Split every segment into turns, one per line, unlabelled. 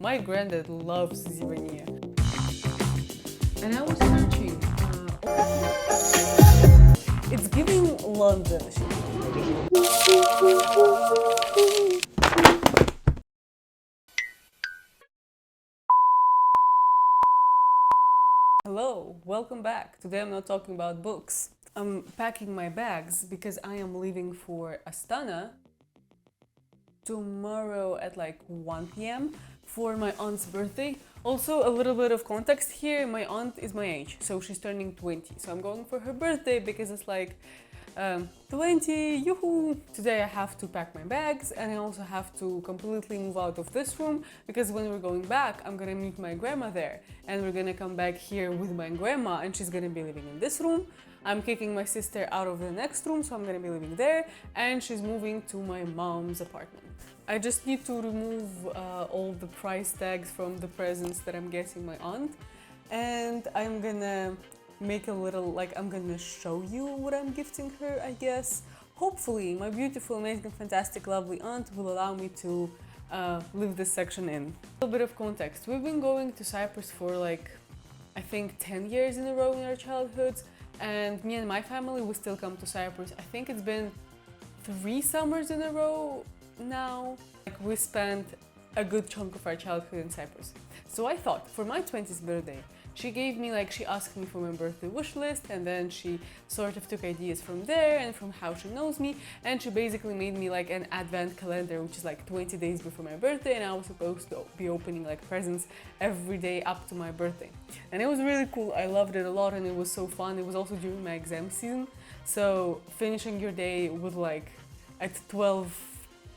My granddad loves zivania. And I was searching. It's giving London. Hello, welcome back. Today I'm not talking about books. I'm packing my bags because I am leaving for Astana tomorrow at like 1 p.m. for my aunt's birthday. Also, a little bit of context here, my aunt is my age, so she's turning 20. So I'm going for her birthday because it's like 20, yoo-hoo! Today I have to pack my bags and I also have to completely move out of this room because when we're going back, I'm gonna meet my grandma there and we're gonna come back here with my grandma and she's gonna be living in this room. I'm kicking my sister out of the next room, so I'm gonna be living there, and she's moving to my mom's apartment. I just need to remove all the price tags from the presents that I'm getting my aunt, and I'm gonna make a little, I'm gonna show you what I'm gifting her, I guess. Hopefully, my beautiful, amazing, fantastic, lovely aunt will allow me to leave this section in. A little bit of context. We've been going to Cyprus for I think 10 years in a row in our childhoods. And me and my family, we still come to Cyprus. I think it's been 3 summers in a row now. We spent a good chunk of our childhood in Cyprus. So I thought, for my 20th birthday, she gave me, she asked me for my birthday wish list, and then she sort of took ideas from there and from how she knows me, and she basically made me an advent calendar, which is 20 days before my birthday, and I was supposed to be opening presents every day up to my birthday. And it was really cool. I loved it a lot, and it was so fun. It was also during my exam season, so finishing your day with at 12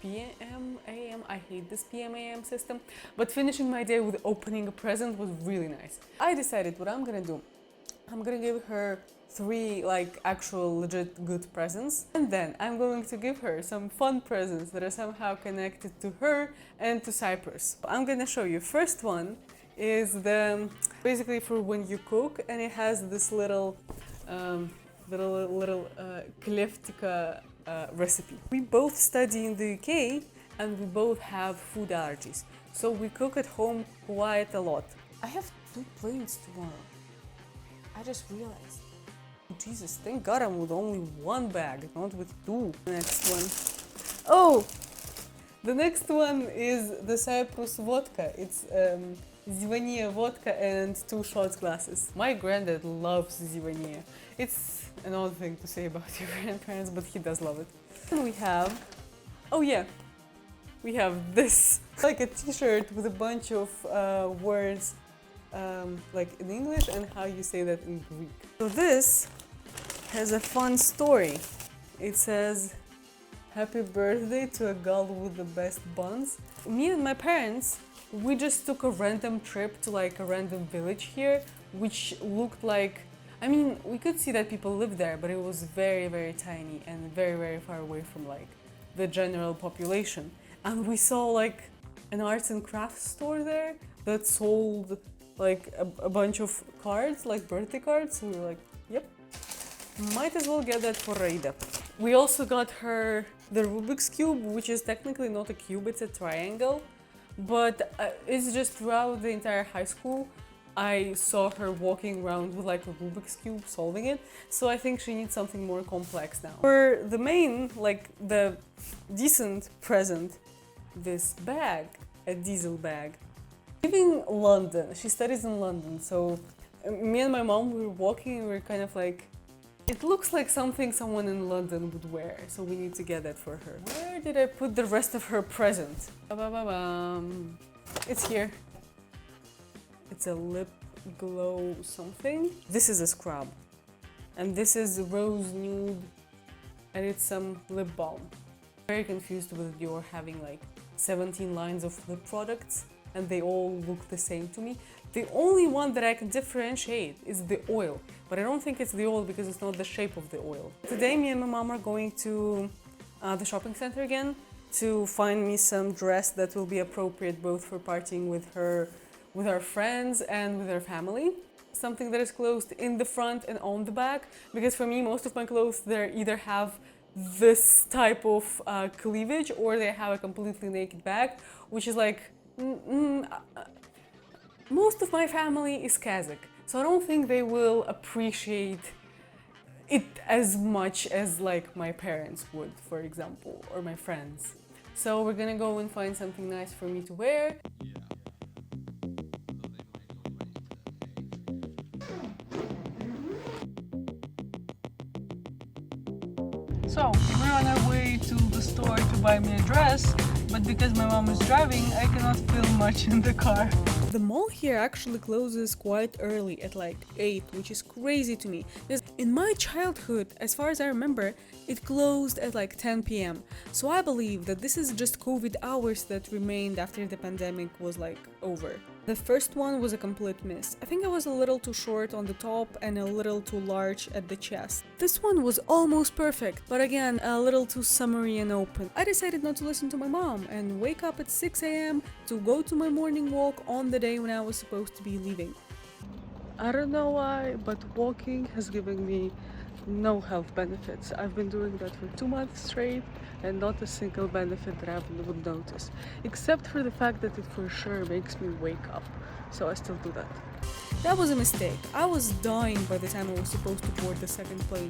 p.m. a.m. I hate this p.m. a.m. system, but finishing my day with opening a present was really nice. I decided what I'm gonna do. I'm gonna give her 3 actual legit good presents, and then I'm going to give her some fun presents that are somehow connected to her and to Cyprus. I'm gonna show you. First one is the basically for when you cook, and it has this little kleftika recipe. We both study in the UK and we both have food allergies, so we cook at home quite a lot. I have 2 planes tomorrow. I just realized. Jesus, thank God I'm with only 1 bag, not with 2. Next one. Oh! The next one is the Cyprus vodka. It's zivania vodka and 2 shot glasses. My granddad loves zivania. It's an odd thing to say about your grandparents, but he does love it. And we have, we have this, a t-shirt with a bunch of words in English and how you say that in Greek. So this has a fun story. It says, "Happy birthday to a girl with the best buns." Me and my parents, we just took a random trip to a random village here, which looked we could see that people lived there, but it was very, very tiny and very, very far away from the general population. And we saw an arts and crafts store there that sold a bunch of cards, birthday cards. So we were yep, might as well get that for Raida. We also got her the Rubik's Cube, which is technically not a cube, it's a triangle. But it's just throughout the entire high school, I saw her walking around with a Rubik's Cube solving it, so I think she needs something more complex now. For the main, the decent present, this bag, a diesel bag. Living in London, she studies in London, so me and my mom, we were walking and we were kind of it looks like something someone in London would wear, so we need to get that for her. Where did I put the rest of her present? It's here. It's a lip glow something. This is a scrub. And this is rose nude. And it's some lip balm. Very confused with Dior having 17 lines of lip products. And they all look the same to me. The only one that I can differentiate is the oil. But I don't think it's the oil because it's not the shape of the oil. Today me and my mom are going to the shopping center again to find me some dress that will be appropriate both for partying with our friends and with our family. Something that is closed in the front and on the back, because for me most of my clothes they either have this type of cleavage or they have a completely naked back, which is Most of my family is Kazakh, so I don't think they will appreciate it as much as like my parents would, for example, or my friends. So we're gonna go and find something nice for me to wear. So we're on our way to the store to buy me a dress, but because my mom is driving, I cannot film much in the car. The mall here actually closes quite early at like 8, which is crazy to me. Because in my childhood, as far as I remember, it closed at like 10 p.m. So I believe that this is just COVID hours that remained after the pandemic was like over. The first one was a complete miss. I think I was a little too short on the top and a little too large at the chest. This one was almost perfect, but again, a little too summery and open. I decided not to listen to my mom and wake up at 6 a.m. to go to my morning walk on the day when I was supposed to be leaving. I don't know why, but walking has given me no health benefits. I've been doing that for 2 months straight and not a single benefit that I would notice, except for the fact that it for sure makes me wake up. So I still do that. That was a mistake. I was dying by the time I was supposed to board the second plane.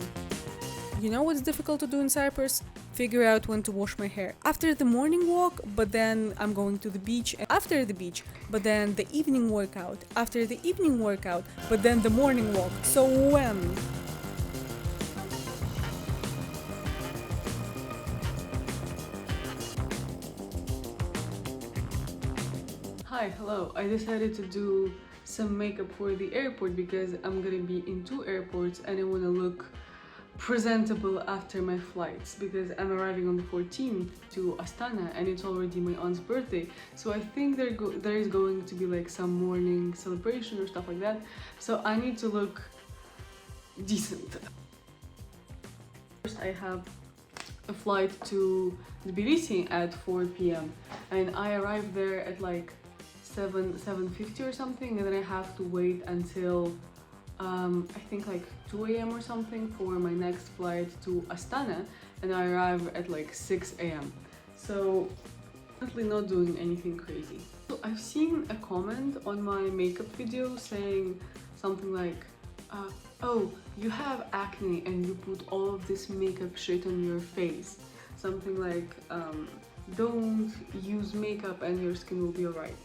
You know what's difficult to do in Cyprus? Figure out when to wash my hair. After the morning walk, but then I'm going to the beach. After the beach, but then the evening workout. After the evening workout, but then the morning walk. So when? Hi, hello. I decided to do some makeup for the airport because I'm gonna be in 2 airports and I wanna look presentable after my flights because I'm arriving on the 14th to Astana and it's already my aunt's birthday. So I think there is going to be like some morning celebration or stuff like that. So I need to look decent. First I have a flight to Tbilisi at 4 p.m. and I arrive there at like 7:50 or something, and then I have to wait until I think like 2 a.m. or something for my next flight to Astana, and I arrive at like 6 a.m. So definitely not doing anything crazy. So I've seen a comment on my makeup video saying something like, oh, you have acne and you put all of this makeup shit on your face. Something like, don't use makeup and your skin will be alright.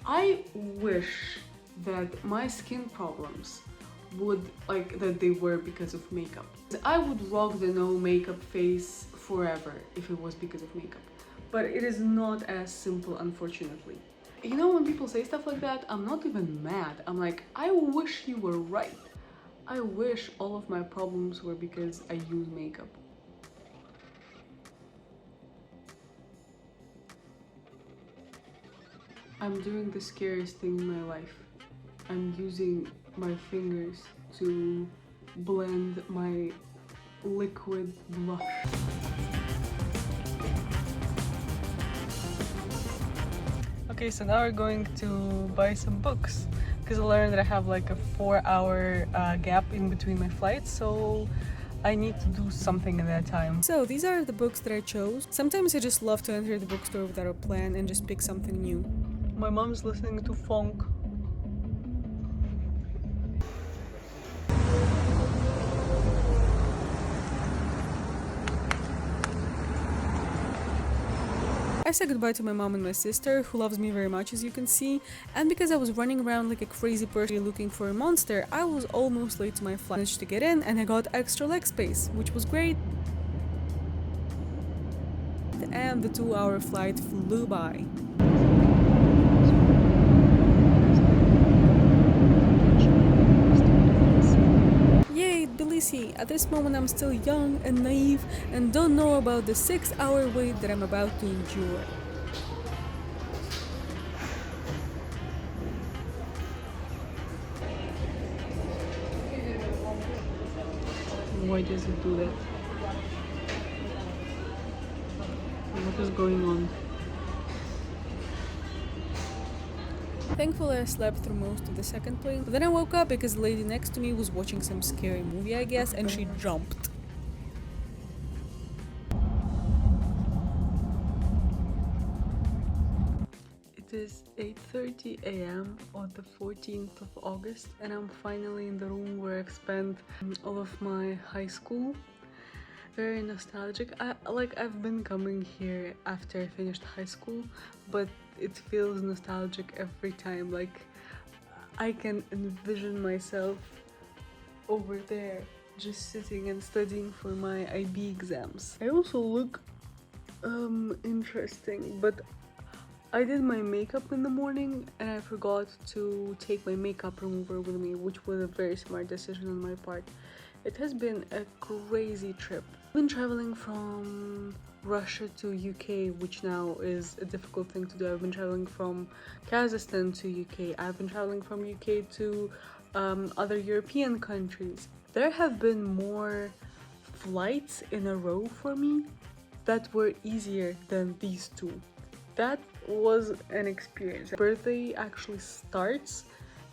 I wish that my skin problems would that they were because of makeup. I would rock the no makeup face forever if it was because of makeup. But it is not as simple, unfortunately. You know, when people say stuff like that, I'm not even mad. I'm like, I wish you were right. I wish all of my problems were because I use makeup. I'm doing the scariest thing in my life. I'm using my fingers to blend my liquid blush. Okay, so now we're going to buy some books because I learned that I have like a 4-hour gap in between my flights, so I need to do something in that time. So these are the books that I chose. Sometimes I just love to enter the bookstore without a plan and just pick something new. My mom's listening to funk. I said goodbye to my mom and my sister, who loves me very much, as you can see, and because I was running around like a crazy person looking for a monster, I was almost late to my flight. I managed to get in and I got extra leg space, which was great. And the 2-hour flight flew by. Tbilisi. At this moment I'm still young and naive and don't know about the 6-hour wait that I'm about to endure. Why does it do that? What is going on? Thankfully I slept through most of the second plane, but then I woke up because the lady next to me was watching some scary movie, I guess, and she jumped. It It is 8:30 a.m. on the 14th of August, and I'm finally in the room where I've spent all of my high school. Very nostalgic. I've been coming here after I finished high school, but it feels nostalgic every time. Like, I can envision myself over there just sitting and studying for my IB exams. I also look interesting, but I did my makeup in the morning and I forgot to take my makeup remover with me, which was a very smart decision on my part. It has been a crazy trip. I've been traveling from Russia to UK, which now is a difficult thing to do. I've been traveling from Kazakhstan to UK. I've been traveling from UK to other European countries. There have been more flights in a row for me that were easier than these two. That was an experience. Birthday actually starts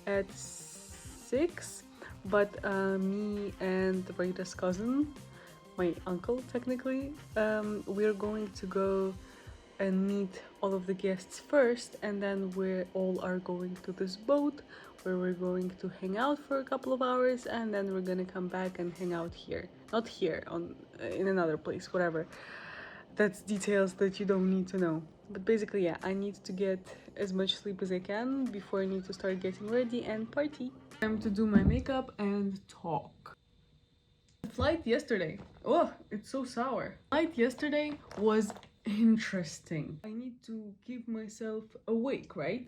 at 6, but me and Rita's cousin, my uncle technically, we're going to go and meet all of the guests first, and then we all are going to this boat where we're going to hang out for a couple of hours, and then we're gonna come back and hang out here. Not here, in another place, whatever. That's details that you don't need to know. But basically, yeah, I need to get as much sleep as I can before I need to start getting ready and party. Time to do my makeup and talk. The flight yesterday, oh, it's so sour. Flight yesterday was interesting. I need to keep myself awake, right?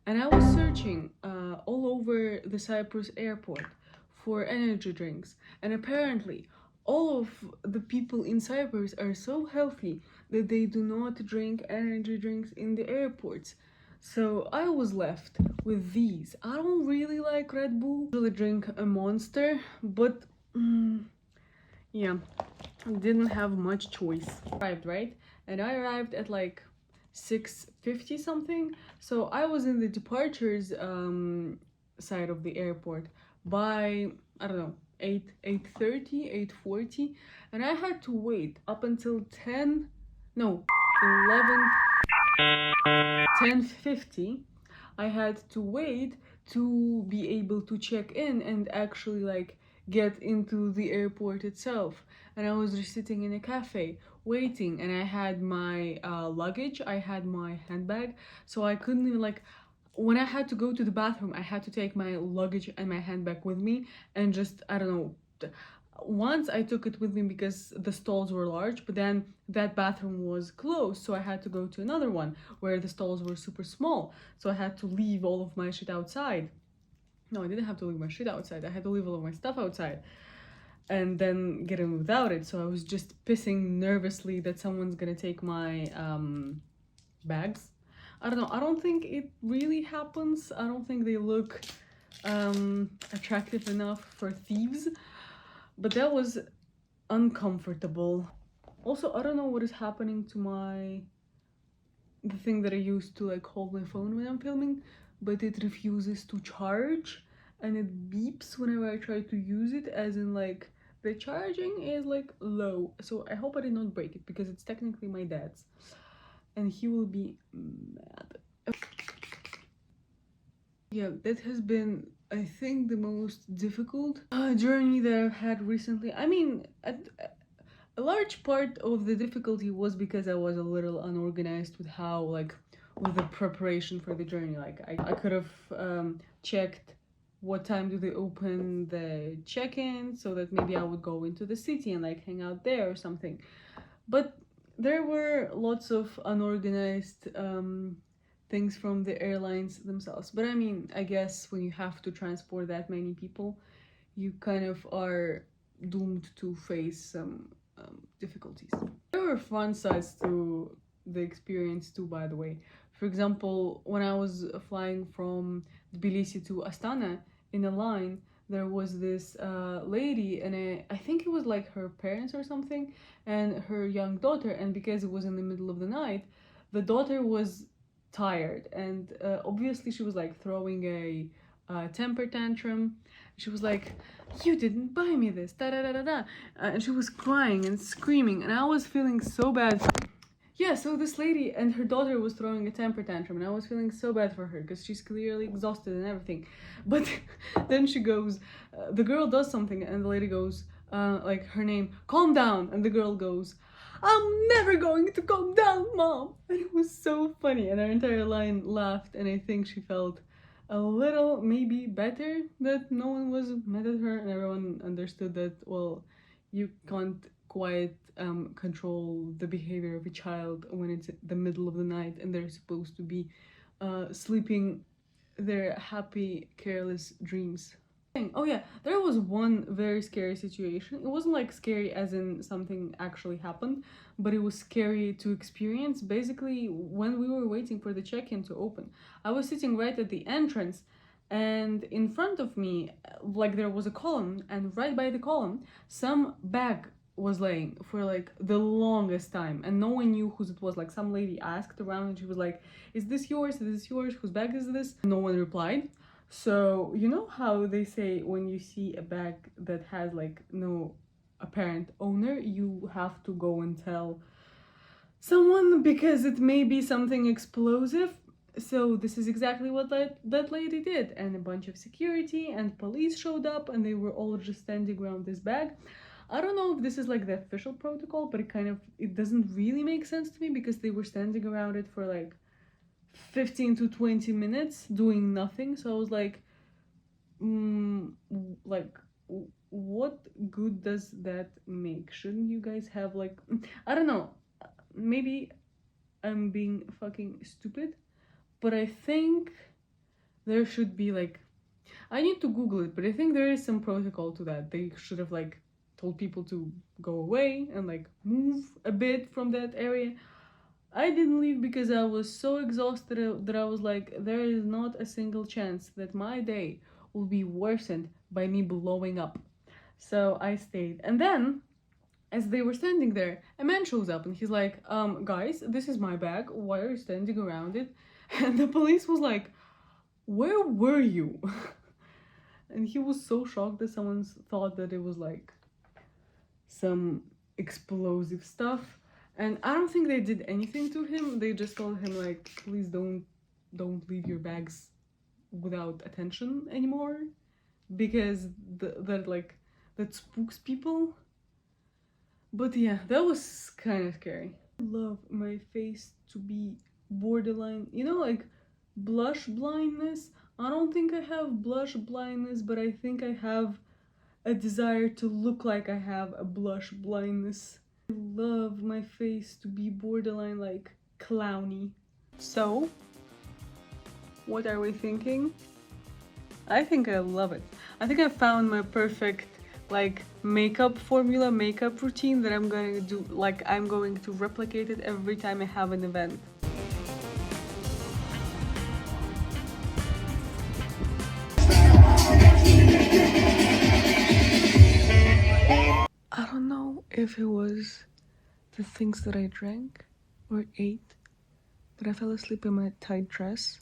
And I was searching all over the Cyprus airport for energy drinks, and apparently all of the people in Cyprus are so healthy that they do not drink energy drinks in the airports. So I was left with these. I don't really like Red Bull. I usually drink a Monster, but yeah, didn't have much choice. Arrived, right? And I arrived at like 6:50 something. So I was in the departures side of the airport by, I don't know, 8:30, 8:40, and I had to wait up until 10:50. I had to wait to be able to check in and actually like get into the airport itself. And I was just sitting in a cafe waiting, and I had my luggage, I had my handbag, so I couldn't even like, when I had to go to the bathroom, I had to take my luggage and my handbag with me, and just, I don't know, once I took it with me because the stalls were large, but then that bathroom was closed, so I had to go to another one where the stalls were super small, so I had to leave all of my shit outside. No, I didn't have to leave my shit outside, I had to leave all of my stuff outside and then get in without it. So I was just pissing nervously that someone's gonna take my bags. I don't know, I don't think it really happens. I don't think they look attractive enough for thieves, but that was uncomfortable. Also, I don't know what is happening to the thing that I use to like hold my phone when I'm filming, but it refuses to charge and it beeps whenever I try to use it, as in like the charging is like low. So I hope I did not break it because it's technically my dad's and he will be mad. Yeah, that has been, I think, the most difficult journey that I've had recently. I mean, a large part of the difficulty was because I was a little unorganized with how, like, with the preparation for the journey. Like, I could have checked what time do they open the check-in so that maybe I would go into the city and like hang out there or something. But there were lots of unorganized things from the airlines themselves. But I mean, I guess when you have to transport that many people, you kind of are doomed to face some difficulties. There were fun sides to the experience too, by the way. For example, when I was flying from Tbilisi to Astana in a line, there was this lady, and I think it was like her parents or something, and her young daughter, and because it was in the middle of the night, the daughter was tired, and obviously she was like throwing a temper tantrum. She was like, "You didn't buy me this, da da da da da," and she was crying and screaming, and I was feeling so bad. Yeah, so this lady and her daughter was throwing a temper tantrum, and I was feeling so bad for her because she's clearly exhausted and everything. But then she goes, the girl does something, and the lady goes, like her name, calm down, and the girl goes, I'm never going to calm down, mom. And it was so funny, and our entire line laughed, and I think she felt a little maybe better that no one was mad at her, and everyone understood that, well, you can't quite control the behavior of a child when it's the middle of the night and they're supposed to be sleeping their happy, careless dreams. Oh yeah, there was one very scary situation. It wasn't like scary as in something actually happened, but it was scary to experience. Basically, when we were waiting for the check-in to open, I was sitting right at the entrance, and in front of me, like there was a column, and right by the column, some bag was laying for like the longest time, and no one knew whose it was. Like some lady asked around, and she was like, "Is this yours? Is this yours? Whose bag is this?" No one replied. So, you know how they say when you see a bag that has like no apparent owner, you have to go and tell someone because it may be something explosive? So this is exactly what that lady did, and a bunch of security and police showed up, and they were all just standing around this bag. I don't know if this is like the official protocol, but it doesn't really make sense to me because they were standing around it for like 15 to 20 minutes doing nothing. So I was like, like, what good does that make? Shouldn't you guys have like, I don't know, maybe I'm being fucking stupid, but I think there should be like, I need to Google it, but I think there is some protocol to that. They should have like told people to go away and like move a bit from that area. I didn't leave because I was so exhausted that I was like, there is not a single chance that my day will be worsened by me blowing up. So I stayed. And then, as they were standing there, a man shows up and he's like, guys, this is my bag. Why are you standing around it? And the police was like, where were you? And he was so shocked that someone thought that it was like some explosive stuff. And I don't think they did anything to him. They just told him like, please don't leave your bags without attention anymore, because that spooks people. But yeah, that was kind of scary. I love my face to be borderline, like blush blindness. I don't think I have blush blindness, but I think I have a desire to look like I have a blush blindness. I love my face to be borderline like clowny. So, what are we thinking? I think I love it. I think I found my perfect like makeup formula, makeup routine that I'm going to do, like I'm going to replicate it every time I have an event. I don't know if it was the things that I drank or ate, but I fell asleep in my tight dress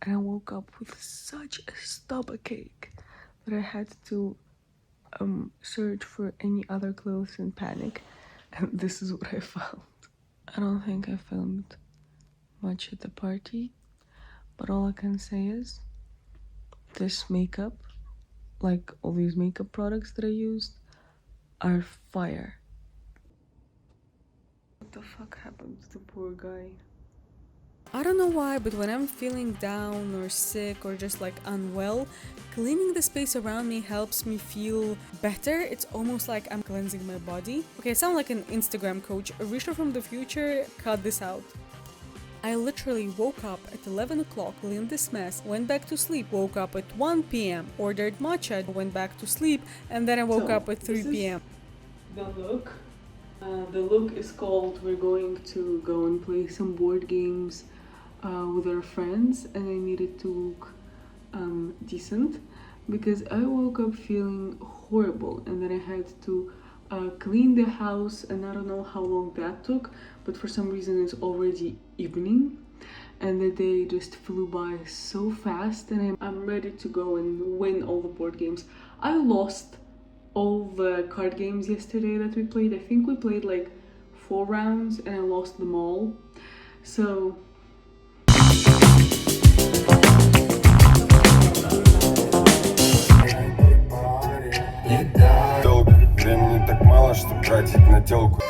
and I woke up with such a stomachache that I had to search for any other clothes in panic, and this is what I found. I don't think I filmed much at the party, but all I can say is this makeup, like all these makeup products that I used, are fire. What the fuck happened to the poor guy? I don't know why, but when I'm feeling down or sick or just like unwell, cleaning the space around me helps me feel better. It's almost like I'm cleansing my body. Okay, I sound like an Instagram coach. Risha from the future, cut this out. I literally woke up at 11 o'clock, cleaned this mess, went back to sleep, woke up at 1 p.m, ordered matcha, went back to sleep, and then I woke up at 3 p.m. The look. The look is called We're going to go and play some board games with our friends, and I needed to look decent because I woke up feeling horrible, and then I had to clean the house, and I don't know how long that took, but for some reason it's already evening and the day just flew by so fast, and I'm ready to go and win all the board games. I lost all the card games yesterday that we played. I think we played like 4 rounds and I lost them all. So
времени так мало, что тратить на телку.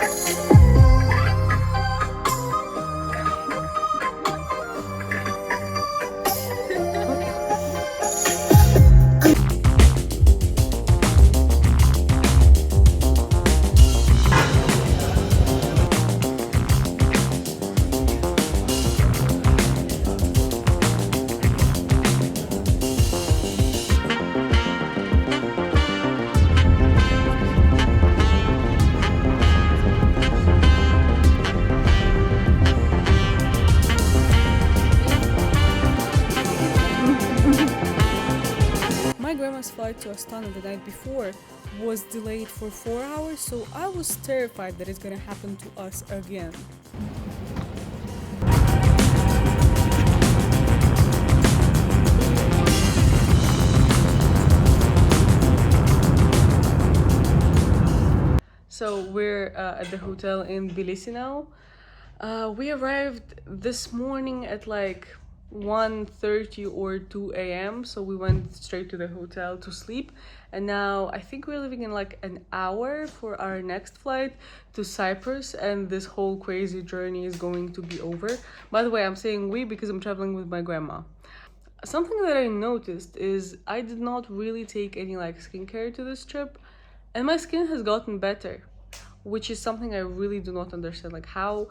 my grandma's flight to Astana the night before was delayed for 4 hours, so I was terrified that it's gonna happen to us again. So we're at the hotel in Tbilisi now. We arrived this morning at like 1:30 or 2 a.m. So we went straight to the hotel to sleep. And now I think we're leaving in like an hour for our next flight to Cyprus. And this whole crazy journey is going to be over. By the way, I'm saying we because I'm traveling with my grandma. Something that I noticed is I did not really take any like skincare to this trip. And my skin has gotten better, which is something I really do not understand. Like how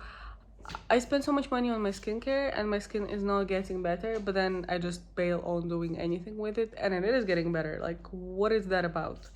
I spend so much money on my skincare and my skin is not getting better, but then I just bail on doing anything with it and it is getting better. Like, what is that about?